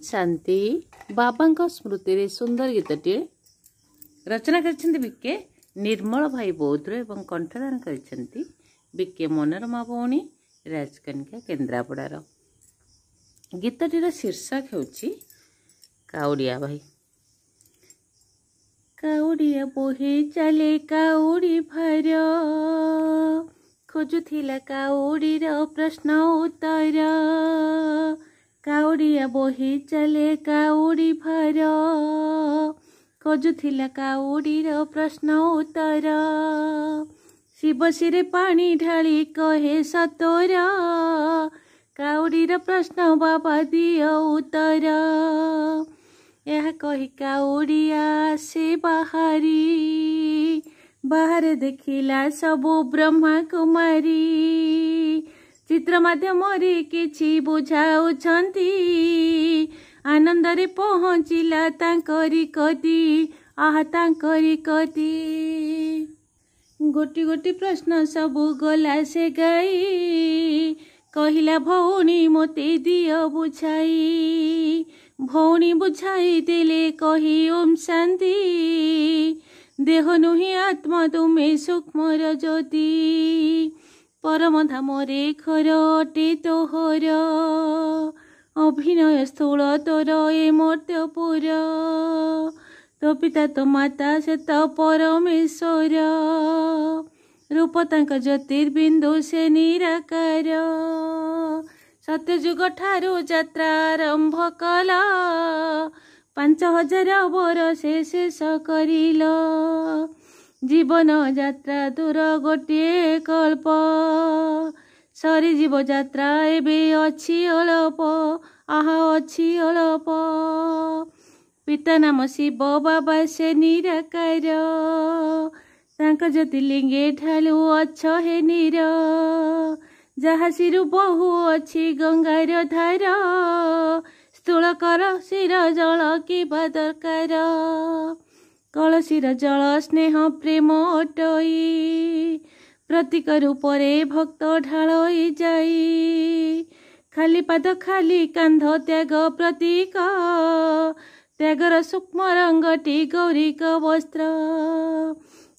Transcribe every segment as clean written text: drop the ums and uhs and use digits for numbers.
शांति बाबा स्मृति रे सुंदर गीतटे रचना कर बीके निर्मल भाई बौद्ध एवं कंठदान कर बीके मनोरमा भौणी राजकनिका केन्द्रापड़ार। गीतटीर शीर्षक होछि काउड़िया भाई। काउड़िया बोहे चले काउड़ी भार खोजुथिला काउड़ीर प्रश्न उत्तर। काउड़िया बोहे चले काउड़ी भार खोजुथिला काउड़ीर प्रश्न उत्तर। शिव सिरे पानी ढाली कहे सतोर काउड़ीर प्रश्न बाबा दियो उत्तर। यह कही काउड़िया से बाहरी बाहर देखिला सबु ब्रह्मा कुमारी चित्र माध्यम किछि बुझाउछंती आनंदरे पहुँचिला तांकरी कति आहा तांकरी कति। गोटी गोटी प्रश्न सबु गला से गाई कहिला भौणी मोते दियो बुझाई। भौणी बुझाई देले कही ओम शांति देह नुहि आत्मा तुमे सूक्ष्म ज्योति। परम धामरे घर अटे तोहर अभिनय स्थूल तोर ए मर्त्यपुर। तो पिता तो माता से तो परमेश्वर रूप तांक ज्योतिर्बिंदु से निराकार। सत्ययुग ठारू यात्रा आरंभ कला 5000 बरसे शेष करिल। जीवन यात्रा दूर गोटे कल्प सरी जीव यात्रा एबे अछि अल्प आहा अछि अल्प। पिता नाम शिव बाबा से निराकार तांक ज्योतिर्लिंगे ढालु अछ हे नीर। जहा सिरु बहु अछि गंगार धार स्थूल कर शिर जल किबा दरकार। कलशिर जल स्नेह प्रेम अटई प्रतीक रूपरे भक्त ढालई जाई। खाली पाद खाली कांध त्याग प्रतीक त्यागर सूक्ष्म रंगटी गौरीक वस्त्र।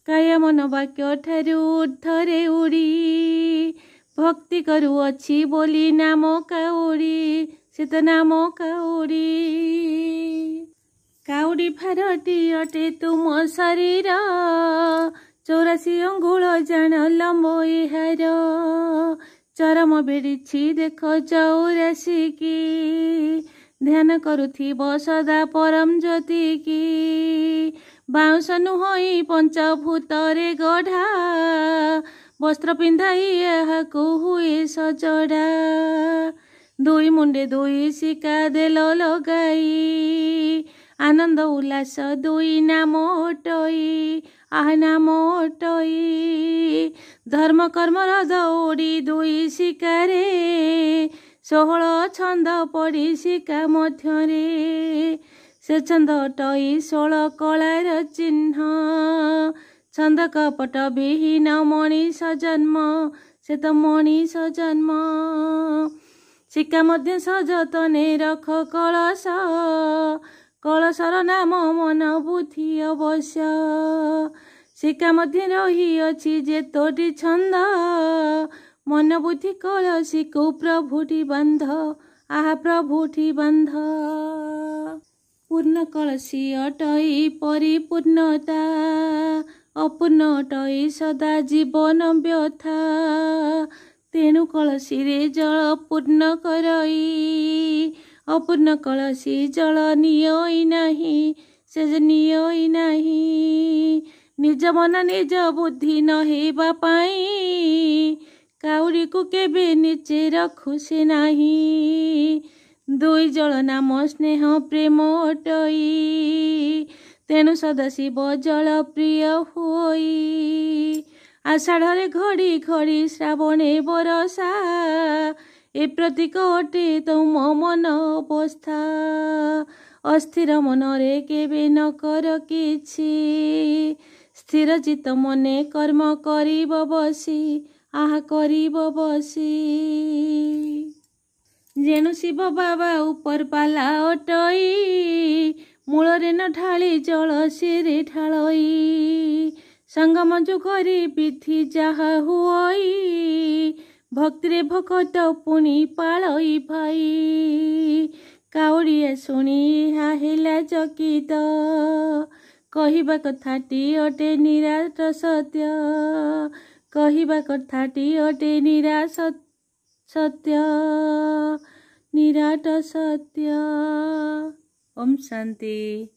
काय मन वाक्य ठारू ऊर्ध्वरे उड़ी भक्ति करू अछि बोली नाम काउड़ी से तो नाम काउड़ी। काउड़ी भारती अटे तुम शरीर 84 अंगुल जान लंब एहार। चरम बेड़ी देख 84 की ध्यान करुथिब सदा परम ज्योति की। बाउंश नुहई पंचभूतरे गढ़ा वस्त्र पिंधाई यहाकू हुए सजड़ा। दुई मुंडे दुई शिका देल लगाई आनंद उल्लास दुई नाम अटई आह नाम अटई। धर्म कर्मर दौड़ी दुई शिकारे 16 छंद पड़ी शिका मध्यरे। से छंद अटई 16 कलार चिन्ह छंद कपट विहीन मनीष जन्म से तो मनीष जन्म। शिका मध्य सजतने रख कलश कलशर नाम मन बुद्धि अवश्य। शिका मध्य रही अछि जे तोटी छंद मन बुद्धि कलशी को प्रभुटी बंध आहा प्रभुटी बंध। पूर्ण कलशी अटई परिपूर्णता अपूर्ण अटई सदा जीवन व्यथा। तेणु कलशी रे जल पूर्ण करई अपूर्ण कलशी जल नियई नाही से नियई नाही। निज मन निज बुद्धि न हेबा पाई काउड़ी को केबे नीचे रखु से नाही। दुई जल नाम स्नेह प्रेम अटई तेणु सदाशिव जल प्रिय होई। आषाढ़े घड़ी घड़ी श्रावणे बरसा ए प्रतीक अटे तुम मन अवस्था। अस्थिर मनरे केबे न कर किछि स्थिर चित्त मने कर्म करिब बसी आहा करिब बसी। जेणु शिव बाबा ऊपर पाला अटई मूलरे न ढाली जल सिरे ढालई संगम जो करी विधि जहा हुई भक्तिरे भकत पुनि पालई भाई काउड़िया शुणी हाहिला चकित कहवा कथाटी अटे निराट सत्य कहवा कथाटी अटे निराट सत्य निराट सत्य। ओम शांति।